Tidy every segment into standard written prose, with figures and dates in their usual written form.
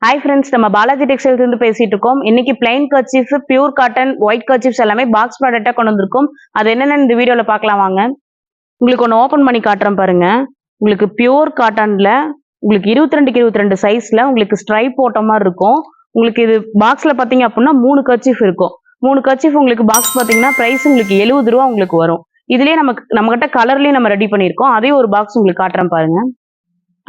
Hi friends, நம்ம Balaji textiles இருந்து பேசிட்டு இருக்கோம். இன்னைக்கு plain kerchief, pure cotton, white kerchiefs எல்லாமே பாக்ஸ் ப்ராடக்டா கொண்டு வந்திருக்கோம். அது என்னென்னு இந்த வீடியோல பார்க்கலாம் வாங்க. உங்களுக்கு ஒன்று ஓப்பன் பண்ணி காட்டுறேன் பாருங்க. உங்களுக்கு பியூர் காட்டன்ல உங்களுக்கு 22க்கு 22 சைஸ்ல உங்களுக்கு ஸ்ட்ரைப் போட்ட மாதிரி இருக்கும். உங்களுக்கு இது பாக்ஸ்ல பாத்தீங்க அப்படின்னா 3 கர்ச்சீஃப் இருக்கும். 3 கர்ச்சீஃப் உங்களுக்கு பாக்ஸ் பாத்தீங்கன்னா பிரைஸ் உங்களுக்கு 70 ரூபா உங்களுக்கு வரும். இதுலயே நம்ம கிட்ட கலர்லயும் நம்ம ரெடி பண்ணிருக்கோம். அதே ஒரு பாக்ஸ் உங்களுக்கு காட்டுறேன் பாருங்க.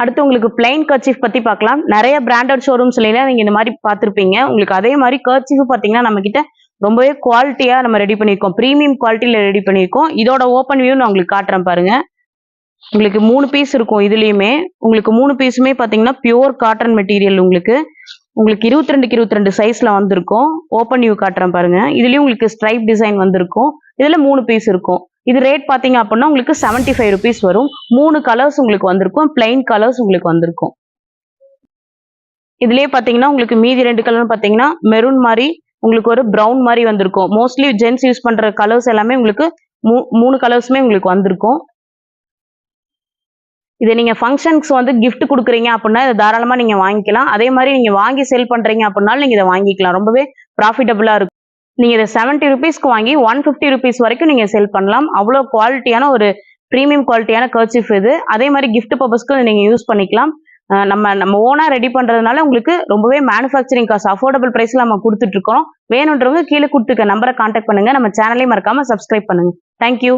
அடுத்து உங்களுக்கு பிளைன் கர்ச்சீஃப் பத்தி பார்க்கலாம். நிறைய பிராண்டட் ஷோரூம்ஸ்ல நீங்க இந்த மாதிரி பார்த்திருப்பீங்க. உங்களுக்கு அதே மாதிரி கர்ச்சீஃப் பாத்தீங்கன்னா நம்ம கிட்ட ரொம்பவே குவாலிட்டியா நம்ம ரெடி பண்ணிருக்கோம். பிரீமியம் குவாலிட்டியில ரெடி பண்ணிருக்கோம். இதோட ஓப்பன் வியூ நான் உங்களுக்கு காட்டுறேன் பாருங்க. உங்களுக்கு 3 பீஸ் இருக்கும். இதுலயுமே உங்களுக்கு 3 பீஸுமே பாத்தீங்கன்னா பியூர் காட்டன் மெட்டீரியல். உங்களுக்கு 22க்கு 22 சைஸ்ல வந்திருக்கும். ஓப்பன் வியூ காட்டுறேன் பாருங்க. இதுலயும் உங்களுக்கு ஸ்ட்ரைப் டிசைன் வந்திருக்கும். இதுல 3 பீஸ் இருக்கும். இது ரேட் பாத்தீங்க அப்படின்னா உங்களுக்கு 75 ருபீஸ் வரும். 3 கலர்ஸ் உங்களுக்கு வந்திருக்கும். பிளைன் கலர்ஸ் உங்களுக்கு வந்திருக்கும். இதுலயே பாத்தீங்கன்னா உங்களுக்கு மீதி 2 கலர் பாத்தீங்கன்னா மெரூன் மாதிரி, உங்களுக்கு ஒரு பிரவுன் மாதிரி வந்திருக்கும். மோஸ்ட்லி ஜென்ஸ் யூஸ் பண்ற கலர்ஸ் எல்லாமே உங்களுக்கு 3 கலர்ஸுமே உங்களுக்கு வந்திருக்கும். இதை நீங்க ஃபங்க்ஷன்ஸ் வந்து கிஃப்ட் கொடுக்குறீங்க அப்படின்னா இதை தாராளமா நீங்க வாங்கிக்கலாம். அதே மாதிரி நீங்க வாங்கி சேல் பண்றீங்க அப்படின்னாலும் நீங்க இதை வாங்கிக்கலாம். ரொம்பவே ப்ராஃபிட்டபிளா இருக்கும். நீங்க இதை 70 ருபீஸ்க்கு வாங்கி 150 ருபீஸ் வரைக்கும் நீங்க செல் பண்ணலாம். அவ்வளோ குவாலிட்டியான ஒரு ப்ரீமியம் குவாலிட்டியான கர்ச்சீஃப் இது. அதே மாதிரி கிஃப்ட் பர்பஸ்க்கு நீங்க யூஸ் பண்ணிக்கலாம். நம்ம ஓனா ரெடி பண்றதுனால உங்களுக்கு ரொம்பவே மேனுஃபேக்சரிங் காஸ்ட் அஃபோர்டபுள் பிரைஸ்ல நம்ம கொடுத்துட்டு இருக்கோம். வேணுன்றவங்க கீழே கொடுத்துருக்க நம்பரை கான்டாக்ட் பண்ணுங்க. நம்ம சேனலையும் மறக்காம சப்ஸ்கிரைப் பண்ணுங்க. தேங்க்யூ.